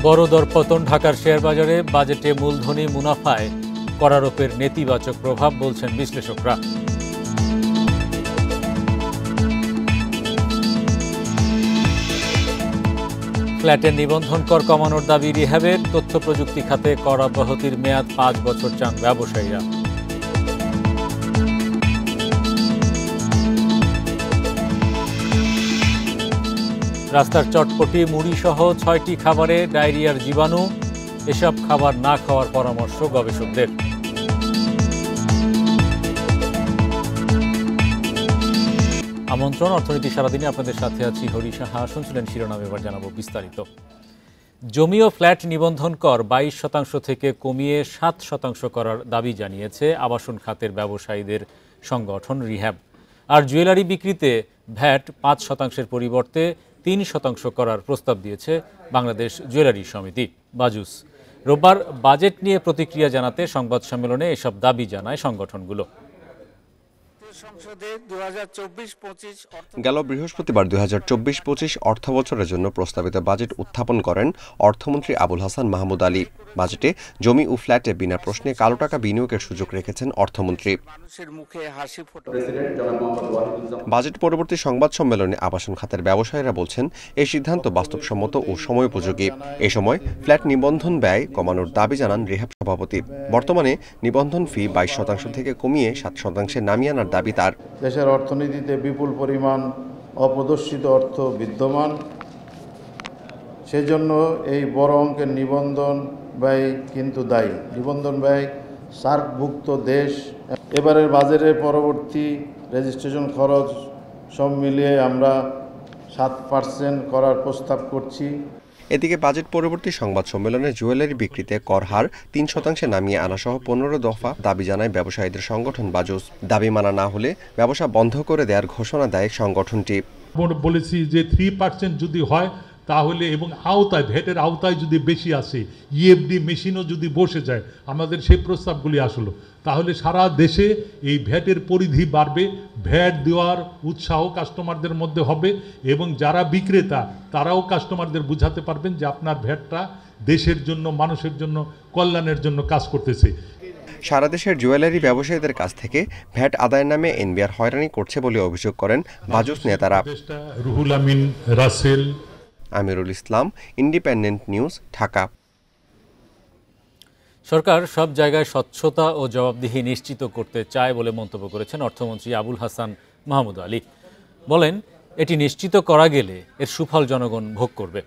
বড় দরপতন ঢাকার শেয়ার বাজারে, বাজেটে মূলধনী মুনাফায় করারোপের নেতিবাচক প্রভাব বলছেন বিশ্লেষকরা। ফ্ল্যাটের নিবন্ধন কর কমানোর দাবি রিহ্যাবের, তথ্য প্রযুক্তি খাতে কর অব্যাহতির মেয়াদ 5 বছর চান ব্যবসায়ীরা। রাস্তার চটপটি, মুড়ি সহ 6টি খাবারে ডায়রিয়ার জীবাণু, এসব খাবার না খাওয়ার পরামর্শ গবেষকদের। আমন্ত্রণ অর্থনীতি সারাদিনে আপনাদের সাথে আছি হরি সাহা। শুনছিলেন শিরোনাম, এবার জানাবো বিস্তারিত। জমি ও ফ্ল্যাট নিবন্ধন কর 22% থেকে কমিয়ে 7% করার দাবি জানিয়েছে আবাসন খাতের ব্যবসায়ীদের সংগঠন রিহ্যাব। আর জুয়েলারি বিক্রিতে ভ্যাট 5% পরিবর্তে 3% করার প্রস্তাব দিয়েছে বাংলাদেশ জুয়েলারি সমিতি বাজুস। রোববার বাজেট নিয়ে প্রতিক্রিয়া জানাতে সংবাদ সম্মেলনে এসব দাবি জানায় সংগঠনগুলো। গেল বৃহস্পতিবার 2024-25 অর্থবছরের জন্য প্রস্তাবিত বাজেট উত্থাপন করেন অর্থমন্ত্রী আবুল হাসান মাহমুদ আলী। বাজেটে জমি ও ফ্ল্যাটে বিনা প্রশ্নে কালো টাকা বিনিয়োগের সুযোগ রেখেছেন অর্থমন্ত্রী। বাজেট পরবর্তী সংবাদ সম্মেলনে আবাসন খাতের ব্যবসায়ীরা বলছেন, এই সিদ্ধান্ত বাস্তবসম্মত ও সময়োপযোগী। এ সময় ফ্ল্যাট নিবন্ধন ব্যয় কমানোর দাবি জানান রিহ্যাব সভাপতি। বর্তমানে নিবন্ধন ফি 22% থেকে কমিয়ে 7% নামিয়ে আনার দাবি তার। দেশের অর্থনীতিতে বিপুল পরিমাণ অপ্রদর্শিত অর্থ বিদ্যমান, সেজন্য এই বড় অঙ্কের নিবন্ধন ব্যয় কিন্তু দায়ী। নিবন্ধন ব্যয় সার্কভুক্ত দেশ। এবারের বাজেটের পরবর্তী রেজিস্ট্রেশন খরচ সব মিলিয়ে আমরা 7% করার প্রস্তাব করছি। এদিকে বাজেট পরবর্তী সংবাদ সম্মেলনে জুয়েলারি বিক্রিতে কর হার 3% নামিয়ে আনা সহ 15 দফা দাবি জানায় ব্যবসায়ীদের সংগঠন বাজুস। দাবি মানা না হলে ব্যবসা বন্ধ করে দেওয়ার ঘোষণা দেয় সংগঠনটি। বলেছি যে 3% যদি হয় তাহলে, এবং আওতায় ভ্যাটের আওতায় যদি বেশি আসে, ইএফডি মেশিনও যদি বসে যায়, আমাদের সেই প্রস্তাবগুলি আসলো, তাহলে সারা দেশে এই ভ্যাটের পরিধি বাড়বে, ভ্যাট দেওয়ার উৎসাহ কাস্টমারদের মধ্যে হবে এবং যারা বিক্রেতা তারাও কাস্টমারদের বুঝাতে পারবেন যে আপনার ভ্যাটটা দেশের জন্য, মানুষের জন্য, কল্যাণের জন্য কাজ করতেছে। সারা দেশের জুয়েলারি ব্যবসায়ীদের কাছ থেকে ভ্যাট আদায়ের নামে এনবিআর হয়রানি করছে বলে অভিযোগ করেন বাজুস নেতারা। Ruhul Amin Rasel, Amirul Islam, independent news, Dhaka. সরকার সব জায়গায় স্বচ্ছতা ও জবাবদিহি নিশ্চিত করতে চায় বলে মন্তব্য করেছেন অর্থমন্ত্রী আবুল হাসান মাহমুদ আলী। বলেন, এটি নিশ্চিত করা গেলে এর সুফল জনগণ ভোগ করবে।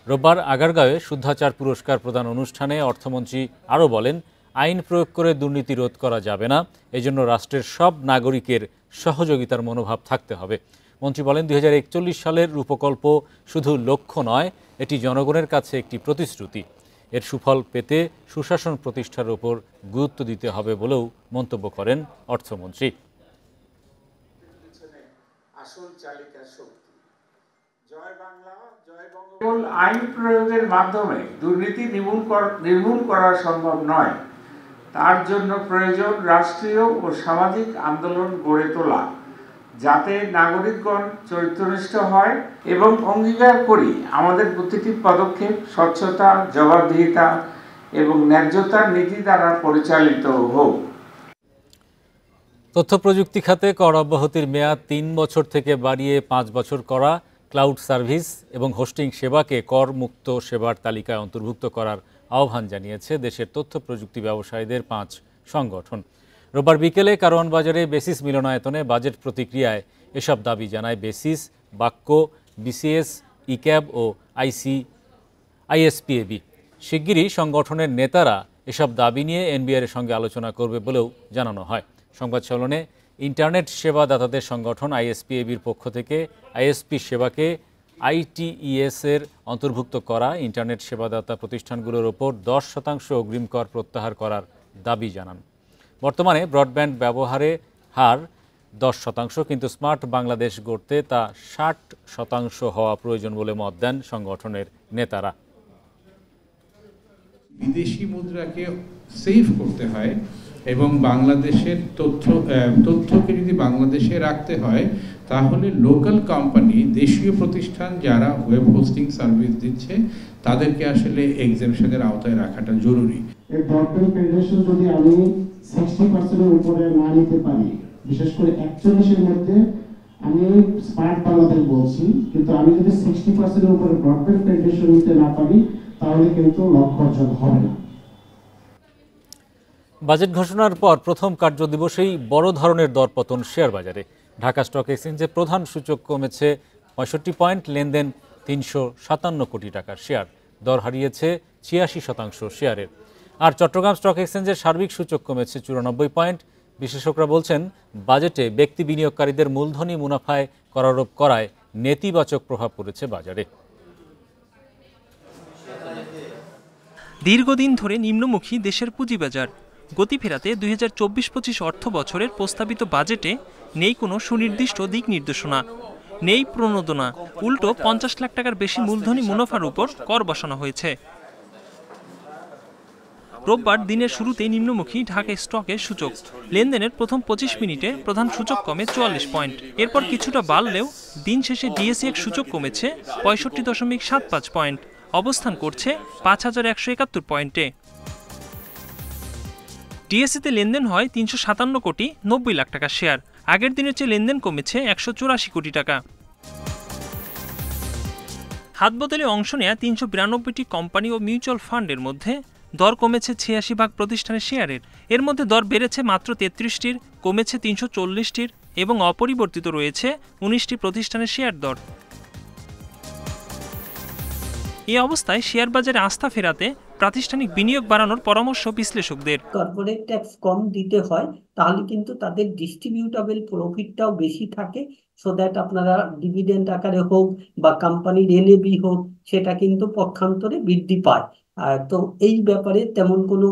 রোববার আগারগাঁওয়ে শুদ্ধাচার পুরস্কার প্রদান অনুষ্ঠানে অর্থমন্ত্রী আরও বলেন, আইন প্রয়োগ করে দুর্নীতি রোধ করা যাবে না, এজন্য রাষ্ট্রের সব নাগরিকের সহযোগিতার মনোভাব থাকতে হবে। মন্ত্রী বলেন, 2041 সালের রূপকল্প শুধু লক্ষ্য নয়, এটি জনগণের কাছে একটি প্রতিশ্রুতি। এর সুফল পেতে সুশাসন প্রতিষ্ঠার উপর গুরুত্ব দিতে হবে বলেও মন্তব্য করেন অর্থমন্ত্রী। আইন প্রয়োগের মাধ্যমে দুর্নীতি নির্মূল করা সম্ভব নয়, তার জন্য প্রয়োজন রাষ্ট্রীয় ও সামাজিক আন্দোলন গড়ে তোলা, যাতে নাগরিকগণ চরিত্রনিষ্ঠ হয় এবং অঙ্গীকার করি আমাদের প্রতিটি পদক্ষেপ স্বচ্ছতা, জবাবদিহিতা এবং ন্যায্যতার নীতি দ্বারা পরিচালিত হোক। তথ্য প্রযুক্তি খাতে কর অব্যাহতির মেয়াদ 3 বছর থেকে বাড়িয়ে 5 বছর করা, ক্লাউড সার্ভিস এবং হোস্টিং সেবাকে করমুক্ত সেবার তালিকায় অন্তর্ভুক্ত করার আহ্বান জানিয়েছে দেশের তথ্য প্রযুক্তি ব্যবসায়ীদের 5 সংগঠন। রোববার বিকেলে কারওয়ান বাজারে বেসিস মিলনায়তনে বাজেট প্রতিক্রিয়ায় এসব দাবি জানায় বেসিস, বাক্য, বিসিএস, ইক্যাব ও আইএসপিএবি। শিগগিরই সংগঠনের নেতারা এসব দাবি নিয়ে এনবিআরের সঙ্গে আলোচনা করবে বলেও জানানো হয়। সংবাদ সম্মেলনে ইন্টারনেট সেবাদাতাদের সংগঠন আইএসপিএবির পক্ষ থেকে আইএসপি সেবাকে আইটিইএস-এর অন্তর্ভুক্ত করা, ইন্টারনেট সেবাদাতা প্রতিষ্ঠানগুলোর ওপর 10% অগ্রিম কর প্রত্যাহার করার দাবি জানান। বর্তমানে ব্রডব্যান্ড ব্যবহারে হার 10%, কিন্তু স্মার্ট বাংলাদেশ গড়তে তা 60% হওয়া প্রয়োজন বলে মত দেন সংগঠনের নেতারা। বিদেশি মুদ্রাকে সেভ করতে হয় এবং বাংলাদেশের তথ্যকে যদি বাংলাদেশে রাখতে হয় তাহলে লোকাল কোম্পানি, দেশীয় প্রতিষ্ঠান যারা ওয়েব হোস্টিং সার্ভিস দিচ্ছে তাদেরকে আসলে এক্সেমশনের আওতায় রাখাটা জরুরি। এই ব্রডব্যান্ড পেনিট্রেশন যদি আমি 60% উপরে না নিতে পারি, বিশেষ করে 41-এর মধ্যে, আমি স্মার্ট বাংলাদেশ বলছি, কিন্তু আমি যদি 60% উপরে ব্রডব্যান্ড পেনিট্রেশন নিতে না পারি তাহলে কিন্তু লক্ষ্য অর্জন হবে না। বাজেট ঘোষণার পর প্রথম কার্যদিবসেই বড় ধরনের দরপতন শেয়ার বাজারে। ঢাকা স্টক এক্সচেঞ্জে প্রধান সূচক কমেছে 65 পয়েন্ট, লেনদেন 357 কোটি টাকার শেয়ার, দর হারিয়েছে 86% শেয়ারের। আর চট্টগ্রাম স্টক এক্সচেঞ্জের সার্বিক সূচক কমেছে 94 পয়েন্ট। বিশেষজ্ঞরা বলছেন, বাজেটে ব্যক্তি বিনিয়োগকারীদের মূলধনী মুনাফায় করারোপ করায় নেতিবাচক প্রভাব পড়েছে বাজারে। দীর্ঘদিন ধরে নিম্নমুখী দেশের পুঁজিবাজার। গতি ফেরাতে 2024-25 অর্থ বছরের প্রস্তাবিত বাজেটে নেই কোনো সুনির্দিষ্ট দিক নির্দেশনা, নেই প্রণোদনা, উল্টো 50 লাখ টাকার বেশি মূলধনী মুনাফার উপর কর বসানো হয়েছে। রোববার দিনের শুরুতেই নিম্নমুখী ঢাকা স্টকের সূচক। লেনদেনের প্রথম 25 মিনিটে প্রধান সূচক কমে 44 পয়েন্ট। এরপর কিছুটা বাড়লেও দিন শেষে ডিএসইএক্স সূচক কমেছে 65.75 পয়েন্ট, অবস্থান করছে 5171 পয়েন্টে। ডিএসইতে লেনদেন হয় 357 কোটি 90 লাখ টাকা শেয়ার, আগের দিনের চেয়ে লেনদেন কমেছে 184 কোটি টাকা। হাতবদলে অংশ নেয়া 392টি কোম্পানি ও মিউচুয়াল ফান্ডের মধ্যে দর কমেছে 86 ভাগ প্রতিষ্ঠানের শেয়ারের। এর মধ্যে দর বেড়েছে মাত্র 33টির, কমেছে 340টির এবং অপরিবর্তিত রয়েছে 19টি প্রতিষ্ঠানের শেয়ার দর। এই অবস্থায় শেয়ার বাজারে আস্থা ফেরাতে প্রাতিষ্ঠানিক বিনিয়োগ বাড়ানোর পরামর্শ বিশ্লেষকদের। কর্পোরেট ট্যাক্স কম দিতে হয়, তাহলে কিন্তু তাদের ডিস্ট্রিবিউটেবল প্রফিটটাও বেশি থাকে, সো দ্যাট আপনারা ডিভিডেন্ড আকারে হোক বা কোম্পানির এনএবি হোক, সেটা কিন্তু পক্ষান্তরে বৃদ্ধি পায়। তো এই ব্যাপারে তেমন কোনো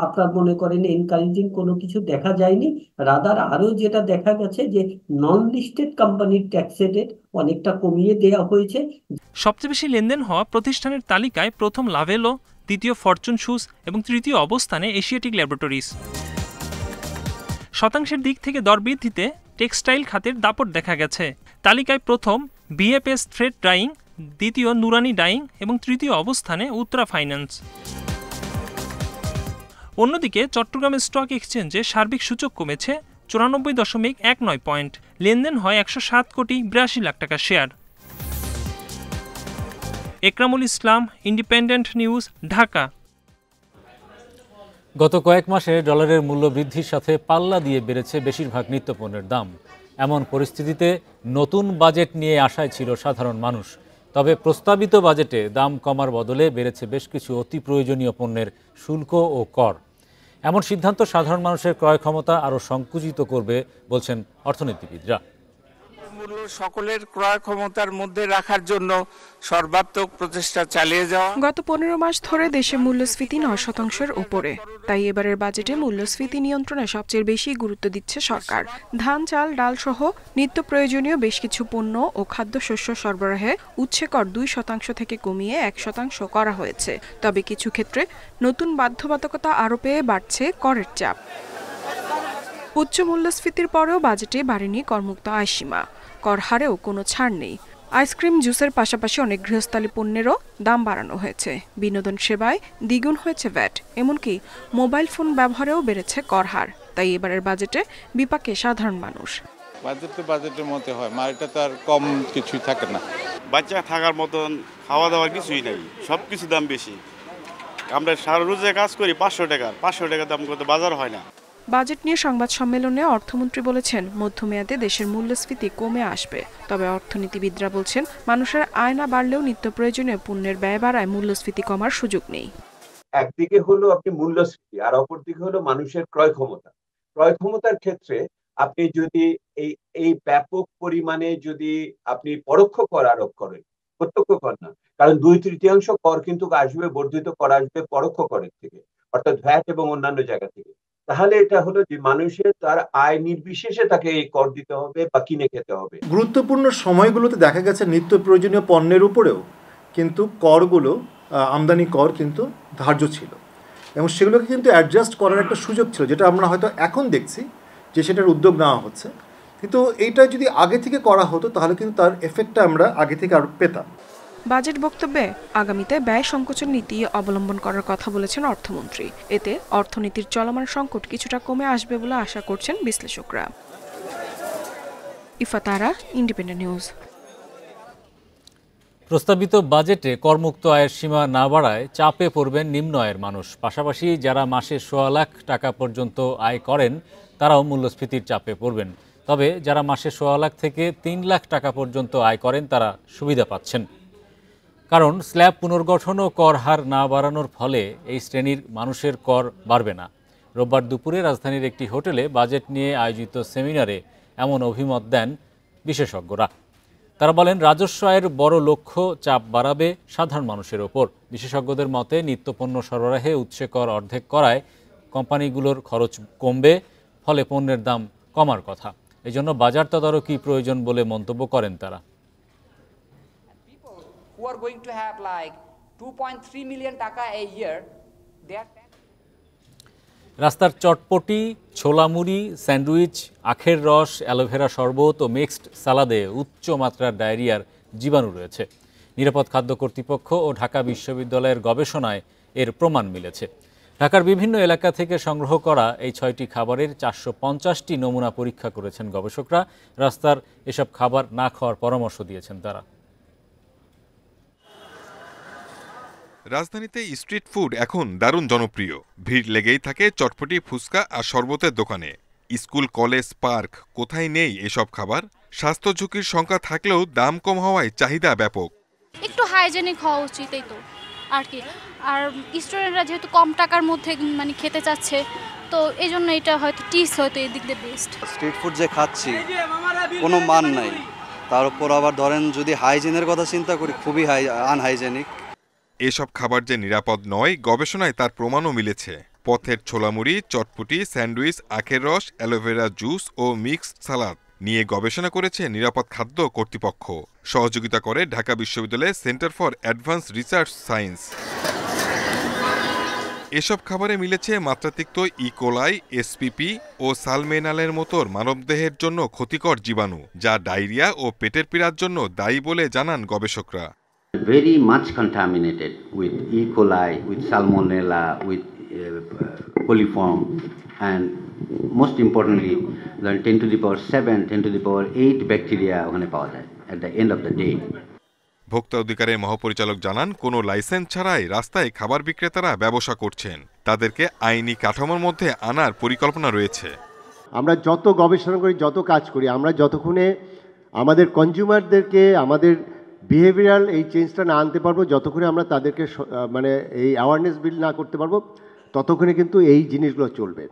আপনার মনে করেন এনকারেজিং কোনো কিছু দেখা যায়নি। রাদার আরো যেটা দেখা গেছে যে নন লিস্টেড কোম্পানির ট্যাক্স রেট অনেকটা কমিয়ে দেওয়া হয়েছে। সবচেয়ে বেশি লেনদেন হওয়া প্রতিষ্ঠানের তালিকায় প্রথম লাভেলো, দ্বিতীয় ফরচুন শুজ এবং তৃতীয় অবস্থানে এশিয়াটিক ল্যাবরেটরিজ। শতাংশের দিক থেকে দর বৃদ্ধিতে টেক্সটাইল খাতের দাপট দেখা গেছে। তালিকায় প্রথম বিএফএস থ্রেড ডাইং, দ্বিতীয় নুরানি ডাইং এবং তৃতীয় অবস্থানে উত্তরা ফাইন্যান্স। অন্যদিকে চট্টগ্রাম স্টক এক্সচেঞ্জে সার্বিক সূচক কমেছে 94.19 পয়েন্ট, লেনদেন হয় 107 কোটি 82 লাখ টাকা শেয়ার। একরামুল ইসলাম, ইন্ডিপেন্ডেন্ট নিউজ, ঢাকা। গত কয়েক মাসে ডলারের মূল্য বৃদ্ধির সাথে পাল্লা দিয়ে বেড়েছে বেশিরভাগ নিত্যপণ্যের দাম। এমন পরিস্থিতিতে নতুন বাজেট নিয়ে আশায় ছিল সাধারণ মানুষ। তবে প্রস্তাবিত বাজেটে দাম কমার বদলে বেড়েছে বেশ কিছু অতি প্রয়োজনীয় পণ্যের শুল্ক ও কর। এমন সিদ্ধান্ত সাধারণ মানুষের ক্রয় ক্ষমতা আরও সংকুচিত করবে বলছেন অর্থনীতিবিদরা। মূল্য সকলের ক্রয় ক্ষমতার মধ্যে রাখার জন্য সর্বাত্মক প্রচেষ্টা চালিয়ে যাওয়া। গত 15 মাস ধরে দেশে মূল্যস্ফীতি 9%-এর উপরে। তাই এবারের বাজেটে মূল্যস্ফীতি নিয়ন্ত্রণে সবচেয়ে বেশি গুরুত্ব দিচ্ছে সরকার। ধান, চাল, ডাল সহ নিত্য প্রয়োজনীয় বেশ কিছু পণ্য ও খাদ্যশস্য সরবরাহে উৎসে কর 2% থেকে কমিয়ে 1% করা হয়েছে। তবে কিছু ক্ষেত্রে নতুন বাধ্যবাধকতা আরোপে বাড়ছে করের চাপ। উচ্চ মূল্যস্ফীতির পরেও বাজেটে বাড়েনি করমুক্ত আয়সীমা, কর হারেও কোনো ছাড় নেই। আইসক্রিম, জুসের পাশাপাশি অনেক গৃহস্থালী পণ্যেরও দাম বাড়ানো হয়েছে। বিনোদন সেবায় দ্বিগুণ হয়েছে ভ্যাট, এমনকি মোবাইল ফোন ব্যবহারেও বেড়েছে কর হার। তাই এবারের বাজেটে বিপাকে সাধারণ মানুষ। বাজেটের মধ্যে হয়, মালটা তো আর কম কিছুই থাকে না। বাচ্চা থাকার মতন খাওয়া দাওয়ার কিছুই নেই, সব কিছু দাম বেশি। আমরা সারা রোজে কাজ করি 500 টাকা দাম করতে বাজার হয় না। বাজেট নিয়ে সংবাদ সম্মেলনে অর্থমন্ত্রী বলেছেন, মধ্যমেয়াদে দেশের মূল্যস্ফীতি কমে আসবে। তবে অর্থনীতিবিদরা বলছেন, মানুষের আয় না বাড়লেও নিত্য প্রয়োজনীয় পণ্যের ব্যয় বাড়ায় মূল্যস্ফীতি কমার সুযোগ নেই। একদিকে হলো আপনি মূল্যস্ফীতি, আর অপরদিকে হলো মানুষের ক্রয় ক্ষমতা। ক্রয় ক্ষমতার ক্ষেত্রে আপনি যদি এই ব্যাপক পরিমাণে যদি আপনি পরোক্ষ কর আরোপ করেন, প্রত্যক্ষ কর না, কারণ 2/3 কর কিন্তু আসবে, বর্ধিত কর আসবে পরোক্ষ করের থেকে, অর্থাৎ ভ্যাট এবং অন্যান্য জায়গা থেকে। তাহলে এটা হলো যে মানুষের তার আয় নির্বিশেষে তাকে এই কর দিতে হবে বা কিনে খেতে হবে। গুরুত্বপূর্ণ সময়গুলোতে দেখা গেছে নিত্য প্রয়োজনীয় পণ্যের উপরেও কিন্তু করগুলো, আমদানি কর কিন্তু ধার্য ছিল। এবং সেগুলোকে কিন্তু অ্যাডজাস্ট করার একটা সুযোগ ছিল, যেটা আমরা হয়তো এখন দেখছি যে সেটার উদ্যোগ নেওয়া হচ্ছে। কিন্তু এইটা যদি আগে থেকে করা হতো তাহলে কিন্তু তার এফেক্টটা আমরা আগে থেকে আরও পেতাম। বাজেট বক্তব্যে আগামীতে ব্যয় সংকোচন নীতি অবলম্বন করার কথা বলেছেন অর্থমন্ত্রী। এতে অর্থনীতির চলমান সংকট কিছুটা কমে আসবে বলে আশা করছেন বিশ্লেষকরা। ইফাতারা, ইন্ডিপেন্ডেন্ট নিউজ। প্রস্তাবিত বাজেটে করমুক্ত আয়ের সীমা না বাড়ায় চাপে পড়বেন নিম্ন আয়ের মানুষ। পাশাপাশি যারা মাসে ১.৫ লাখ টাকা পর্যন্ত আয় করেন তারাও মূল্যস্ফীতির চাপে পড়বেন। তবে যারা মাসে ১.৫ লাখ থেকে ৩ লাখ টাকা পর্যন্ত আয় করেন তারা সুবিধা পাচ্ছেন, কারণ স্ল্যাব পুনর্গঠন ও কর হার না বাড়ানোর ফলে এই শ্রেণীর মানুষের কর বাড়বে না। রোববার দুপুরে রাজধানীর একটি হোটেলে বাজেট নিয়ে আয়োজিত সেমিনারে এমন অভিমত দেন বিশেষজ্ঞরা। তারা বলেন, রাজস্ব আয়ের বড় লক্ষ্য চাপ বাড়াবে সাধারণ মানুষের ওপর। বিশেষজ্ঞদের মতে নিত্যপণ্য সরবরাহে উৎসে কর অর্ধেক করায় কোম্পানিগুলোর খরচ কমবে, ফলে পণ্যের দাম কমার কথা। এজন্য বাজার তদারকি প্রয়োজন বলে মন্তব্য করেন তারা। Who are going to have like 2.3 million taka a year, রাস্তার চটপটি, ছোলা মুড়ি, স্যান্ডউইচ, আখের রস, অ্যালোভেরা শরবত ও মিক্সড সালাদে উচ্চ মাত্রার ডায়রিয়ার জীবাণু রয়েছে। নিরাপদ খাদ্য কর্তৃপক্ষ ও ঢাকা বিশ্ববিদ্যালয়ের গবেষণায় এর প্রমাণ মিলেছে। ঢাকার বিভিন্ন এলাকা থেকে সংগ্রহ করা এই ৬টি খাবারের ৪৫০টি নমুনা পরীক্ষা করেছেন গবেষকরা। রাস্তার এসব খাবার না খাওয়ার পরামর্শ দিয়েছেন তারা। রাজধানীতে স্ট্রিট ফুড এখন দারুণ জনপ্রিয়। ভিড় লেগেই থাকে চটপটি, ফুচকা আর শরবতের দোকানে। স্কুল, কলেজ, পার্ক, কোথায় নেই এসব খাবার? স্বাস্থ্য ঝুঁকির শঙ্কা থাকলেও দাম কম হওয়ায় চাহিদা ব্যাপক। একটু হাইজেনিক হওয়া উচিত, এই তো আর কি। আর স্টুডেন্টরা যেহেতু কম টাকার মধ্যে মানে খেতে চাচ্ছে, তো এই জন্য এটা হয়তো টিস হয়তো এই দিক দিয়ে বেস্ট। স্ট্রিট ফুড যে খাচ্ছি কোনো মান নাই, তার উপর আবার ধরেন যদি হাইজিনের কথা চিন্তা করি, খুবই আনহাইজেনিক। এসব খাবার যে নিরাপদ নয়, গবেষণায় তার প্রমাণও মিলেছে। পথের ছোলামুড়ি, চটপটি, স্যান্ডউইচ, আখের রস, অ্যালোভেরা জুস ও মিক্সড সালাদ নিয়ে গবেষণা করেছে নিরাপদ খাদ্য কর্তৃপক্ষ। সহযোগিতা করে ঢাকা বিশ্ববিদ্যালয়ের centre for advance research science. এসব খাবারে মিলেছে মাত্রাতিরিক্ত ইকোলাই, এসপিপি ও সালমেনালের মতো মানবদেহের জন্য ক্ষতিকর জীবাণু, যা ডায়রিয়া ও পেটের পীড়ার জন্য দায়ী বলে জানান গবেষকরা। Very much contaminated with E. coli, with salmonella, with coliform, and most importantly, the 10 to the power 7, 10 to the power 8 bacteria ওখানে পাওয়া যায় at the end of the day. ভোক্তা অধিকারের মহাপরিচালক জানান, কোনো লাইসেন্স ছাড়াই রাস্তায় খাবার বিক্রেতারা ব্যবসা করছেন। তাদেরকে আইনি কাঠামোর মধ্যে আনার পরিকল্পনা রয়েছে। আমরা যত গবেষণা করি, যত কাজ করি, আমরা যতক্ষণে আমাদের কনজিউমারদেরকে আমাদের বিহেভিয়ারাল এই চেঞ্জটা না আনতে পারবো, যতক্ষণে আমরা তাদেরকে মানে এই অ্যাওয়ারনেস বিল্ড না করতে পারবো, ততক্ষণে কিন্তু এই জিনিসগুলো চলবে।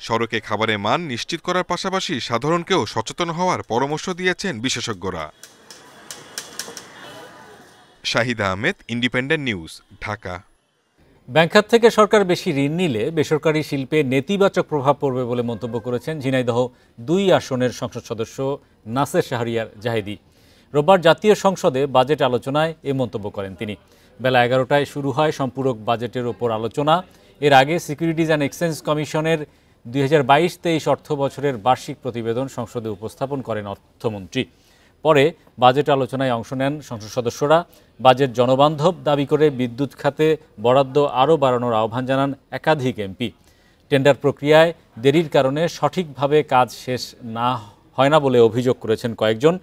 সড়কে খাবারের মান নিশ্চিত করার পাশাপাশি সাধারণকেও সচেতন হওয়ার পরামর্শ দিয়েছেন বিশেষজ্ঞরা। Shahid Ahmed, independent news, Dhaka. Bank খাত থেকে সরকার বেশি ঋণ নিলে বেসরকারি শিল্পে নেতিবাচক প্রভাব পড়বে বলে মন্তব্য করেছেন ঝিনাইদহ ২ আসনের সংসদ সদস্য নাসের শাহরিয়ার জাহেদি। রোববার জাতীয় সংসদে বাজেট আলোচনায় এ মন্তব্য করেন তিনি। বেলা ১১টায় শুরু হয় সম্পূরক বাজেটের ওপর আলোচনা। এর আগে সিকিউরিটিজ অ্যান্ড এক্সচেঞ্জ কমিশনের ২০২২-২৩ অর্থ বছরের বার্ষিক প্রতিবেদন সংসদে উপস্থাপন করেন অর্থমন্ত্রী। পরে বাজেট আলোচনায় অংশ নেন সংসদ সদস্যরা। বাজেট জনবান্ধব দাবি করে বিদ্যুৎ খাতে বরাদ্দ আরও বাড়ানোর আহ্বান জানান একাধিক এমপি। টেন্ডার প্রক্রিয়ায় দেরির কারণে সঠিকভাবে কাজ শেষ হয় না বলে অভিযোগ করেছেন কয়েকজন।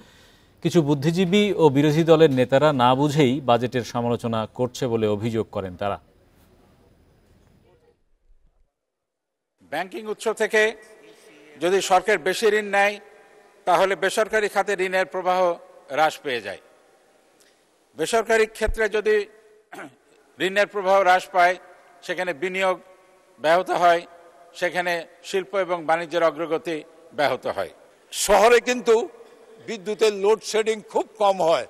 কিছু বুদ্ধিজীবী ও বিরোধী দলের নেতারা না বুঝেই বাজেটের সমালোচনা করছে বলে অভিযোগ করেন তারা। ব্যাংকিং উৎস থেকে যদি সরকার বেশি ঋণ নেয়, তাহলে বেসরকারি খাতে ঋণের প্রবাহ হ্রাস পেয়ে যায়। বেসরকারি ক্ষেত্রে যদি ঋণের প্রবাহ হ্রাস পায়, সেখানে বিনিয়োগ ব্যাহত হয়, সেখানে শিল্প এবং বাণিজ্যের অগ্রগতি ব্যাহত হয়। শহরে কিন্তু বিদ্যুতের লোডশেডিং খুব কম হয়।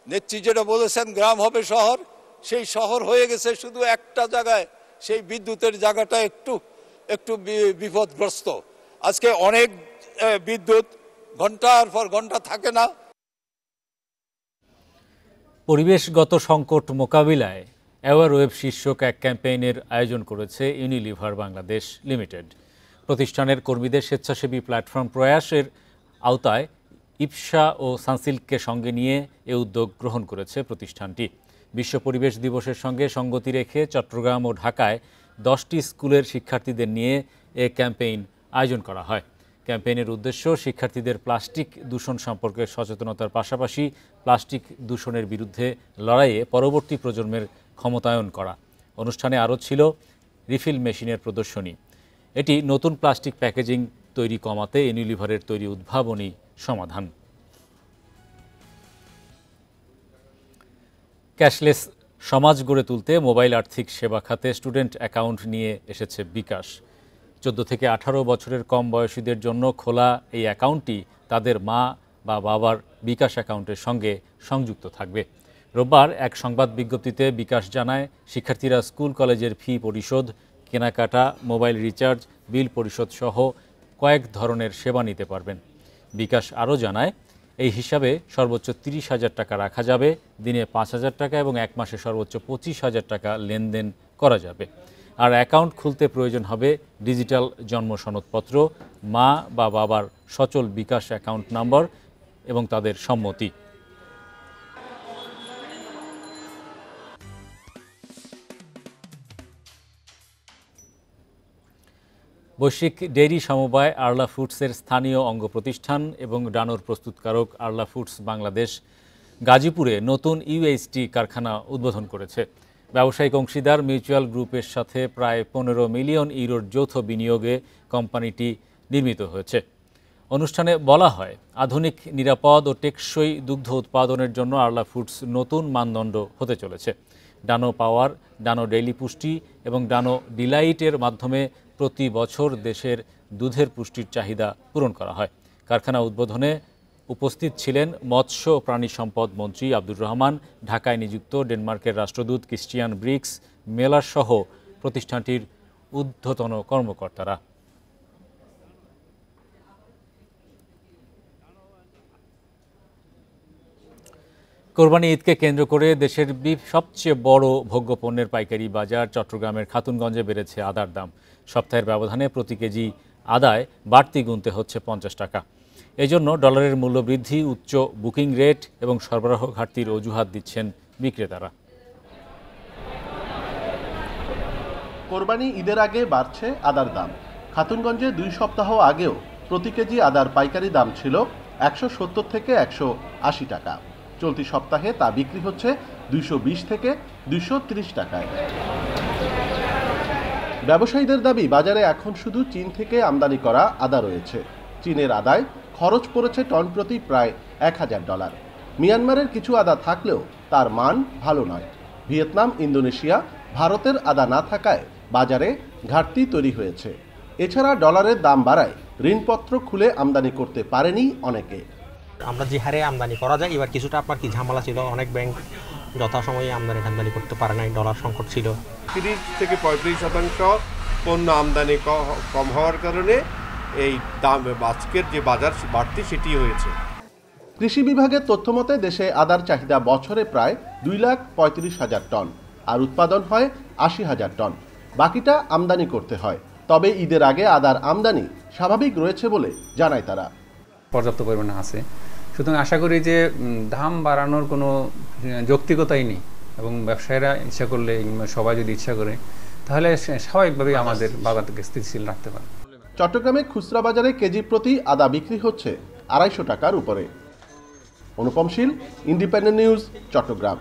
নেত্রী যেটা বলেছেন গ্রাম হবে শহর, সেই শহর হয়ে গেছে শুধু একটা জায়গায়, সেই বিদ্যুতের জায়গাটা একটু বিপদগ্রস্ত। আজকে অনেক বিদ্যুৎ ঘন্টার পর ঘন্টা থাকে না। পরিবেশগত সংকট মোকাবিলায় অ্যাওয়ার ওয়েব শীর্ষক এক ক্যাম্পেইনের আয়োজন করেছে ইউনিলিভার বাংলাদেশ লিমিটেড। প্রতিষ্ঠানের কর্মীদের স্বেচ্ছাসেবী প্ল্যাটফর্ম প্রয়াসের আওতায় ইপসা ও সানসিল্ককে সঙ্গে নিয়ে এ উদ্যোগ গ্রহণ করেছে প্রতিষ্ঠানটি। বিশ্ব পরিবেশ দিবসের সঙ্গে সঙ্গতি রেখে চট্টগ্রাম ও ঢাকায় 10টি স্কুলের শিক্ষার্থীদের নিয়ে এ ক্যাম্পেইন আয়োজন করা হয়। ক্যাম্পেইনের উদ্দেশ্য শিক্ষার্থীদের প্লাস্টিক দূষণ সম্পর্কে সচেতনতার পাশাপাশি প্লাস্টিক দূষণের বিরুদ্ধে লড়াইয়ে পরবর্তী প্রজন্মের ক্ষমতায়ন করা। অনুষ্ঠানে আরও ছিল রিফিল মেশিনের প্রদর্শনী। এটি নতুন প্লাস্টিক প্যাকেজিং তৈরি কমাতে ইউনিলিভারের তৈরি উদ্ভাবনী সমাধান। ক্যাশলেস সমাজ গড়ে তুলতে মোবাইল আর্থিক সেবা খাতে স্টুডেন্ট অ্যাকাউন্ট নিয়ে এসেছে বিকাশ। 14 থেকে 18 বছরের কম বয়সীদের জন্য খোলা এই অ্যাকাউন্টটি তাদের মা বা বাবার বিকাশ অ্যাকাউন্টের সঙ্গে সংযুক্ত থাকবে। রোববার এক সংবাদ বিজ্ঞপ্তিতে বিকাশ জানায়, শিক্ষার্থীরা স্কুল কলেজের ফি পরিশোধ, কেনাকাটা, মোবাইল রিচার্জ, বিল পরিশোধ সহ কয়েক ধরনের সেবা নিতে পারবেন। বিকাশ আরও জানায়, এই হিসাবে সর্বোচ্চ 30,000 টাকা রাখা যাবে, দিনে 5,000 টাকা এবং এক মাসে সর্বোচ্চ 25,000 টাকা লেনদেন করা যাবে। আর অ্যাকাউন্ট খুলতে প্রয়োজন হবে ডিজিটাল জন্ম সনদপত্র, মা বা বাবার সচল বিকাশ অ্যাকাউন্ট নম্বর এবং তাদের সম্মতি। বৈশ্বিক ডেইরি সমবায় আরলা ফুডসের স্থানীয় অঙ্গ প্রতিষ্ঠান এবং ডানোর প্রস্তুতকারক আরলা ফুডস বাংলাদেশ গাজীপুরে নতুন ইউএইচটি কারখানা উদ্বোধন করেছে। ব্যবসায়িক অংশীদার মিউচুয়াল গ্রুপের সাথে প্রায় 15 মিলিয়ন ইউরোর যৌথ বিনিয়োগে কোম্পানিটি নির্মিত হয়েছে। অনুষ্ঠানে বলা হয়, আধুনিক, নিরাপদ ও টেকসই দুগ্ধ উৎপাদনের জন্য আরলা ফুডস নতুন মানদণ্ড হতে চলেছে। ডানো পাওয়ার, ডানো ডেইলি পুষ্টি এবং ডানো ডিলাইটের মাধ্যমে প্রতি বছর দেশের দুধের পুষ্টির চাহিদা পূরণ করা হয়। কারখানা উদ্বোধনে উপস্থিত ছিলেন মৎস্য ও প্রাণী সম্পদ মন্ত্রী আব্দুর রহমান, ঢাকায় নিযুক্ত ডেনমার্কের রাষ্ট্রদূত ক্রিস্টিয়ান ব্রিক্স মেলার সহ প্রতিষ্ঠানটির ঊর্ধ্বতন কর্মকর্তারা। কোরবানি ঈদকে কেন্দ্র করে দেশের সবচেয়ে বড় ভোগ্যপণ্যের পাইকারি বাজার চট্টগ্রামের খাতুনগঞ্জে বেড়েছে আদার দাম। সপ্তাহের ব্যবধানে প্রতি কেজি আদায় বাড়তি গুনতে হচ্ছে 50 টাকা। এজন্য ডলারের মূল্য বৃদ্ধি, উচ্চ বুকিং রেট এবং সরবরাহ ঘাটতির অজুহাত দিচ্ছেন বিক্রেতারা। কোরবানি ঈদের আগে বাড়ছে আদার দাম। খাতুনগঞ্জে 2 সপ্তাহ আগেও প্রতি কেজি আদার পাইকারি দাম ছিল 170 থেকে 180 টাকা। চলতি সপ্তাহে তা বিক্রি হচ্ছে 220 থেকে 230 টাকায়। ব্যবসায়ীদের দাবি, বাজারে এখন শুধু চীন থেকে আমদানি করা আদা রয়েছে। চীনের আদায় খরচ পড়েছে টন প্রতি প্রায় $1,000। মিয়ানমারের কিছু আদা থাকলেও তার মান ভালো নয়। ভিয়েতনাম, ইন্দোনেশিয়া, ভারতের আদা না থাকায় বাজারে ঘাটতি তৈরি হয়েছে। এছাড়া ডলারের দাম বাড়ায় ঋণপত্র খুলে আমদানি করতে পারেনি অনেকে। আমরা যে হারে আমদানি করা যায়, এবার কিছুটা আপনার কি ঝামেলা ছিল, অনেক ব্যাংক যথাসময়ে আমদানি করতে পারে নাই, ডলার সংকট ছিল। 30 থেকে 35% পণ্য আমদানি কম হওয়ার কারণে এই দাম আজকের যে বাজার বাড়তি সেটি হয়েছে। কৃষি বিভাগের তথ্য মতে দেশে আদার চাহিদা বছরে প্রায় 2,35,000 টন, আর উৎপাদন হয় 80,000 টন। বাকিটা আমদানি করতে হয়। তবে ঈদের আগে আদার আমদানি স্বাভাবিক রয়েছে বলে জানায় তারা। পর্যাপ্ত পরিমাণে আছে, সুতরাং আশা করি যে দাম বাড়ানোর কোনো যৌক্তিকতাই নেই এবং ব্যবসায়ীরা ইচ্ছা করলে, সবাই যদি ইচ্ছা করে, তাহলে স্বাভাবিকভাবেই আমাদের বাজারকে স্থিতিশীল রাখতে পারে। চট্টগ্রামে খুচরা বাজারে কেজি প্রতি আদা বিক্রি হচ্ছে 250 টাকার উপরে। অনুপম শীল, ইন্ডিপেন্ডেন্ট নিউজ, চট্টগ্রাম।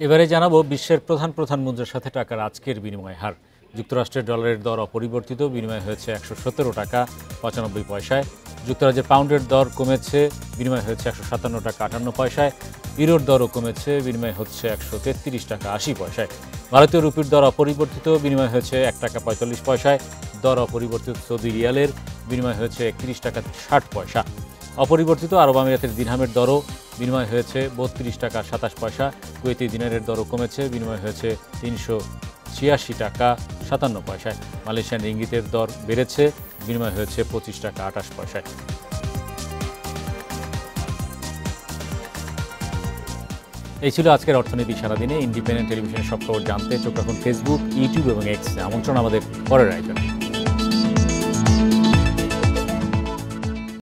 এবারে জানাবো বিশ্বের প্রধান মুদ্রার সাথে টাকার আজকের বিনিময় হার। যুক্তরাষ্ট্রের ডলারের দর অপরিবর্তিত, বিনিময় হয়েছে 117 টাকা 95 পয়সায়। যুক্তরাজ্যের পাউন্ডের দর কমেছে, বিনিময় হয়েছে 157 টাকা 58 পয়সায়। ইউরোর দরও কমেছে, বিনিময় হচ্ছে 133 টাকা 80 পয়সায়। ভারতীয় রুপির দর অপরিবর্তিত, বিনিময় হয়েছে 1 টাকা 45 পয়সায়। দর অপরিবর্তিত সৌদি রিয়ালের, বিনিময় হয়েছে 31 টাকা 60 পয়সা। অপরিবর্তিত আরব আমিরাতের দিরহামের দরও, বিনিময় হয়েছে 32 টাকা 27 পয়সা। কুয়েতি দিনারের দরও কমেছে, বিনিময় হয়েছে 386 টাকা 57 পয়সায়। মালয়েশিয়ান রিঙ্গিতের দর বেড়েছে, বিনিময় হয়েছে 25 টাকা 28 পয়সায়। এই ছিল আজকের অর্থনীতি সারাদিনে। ইন্ডিপেন্ডেন্ট টেলিভিশনের সব খবর জানতে চোখ রাখুন ফেসবুক, ইউটিউব এবং এক্সে। আমন্ত্রণ আমাদের পরের আয়োজনে।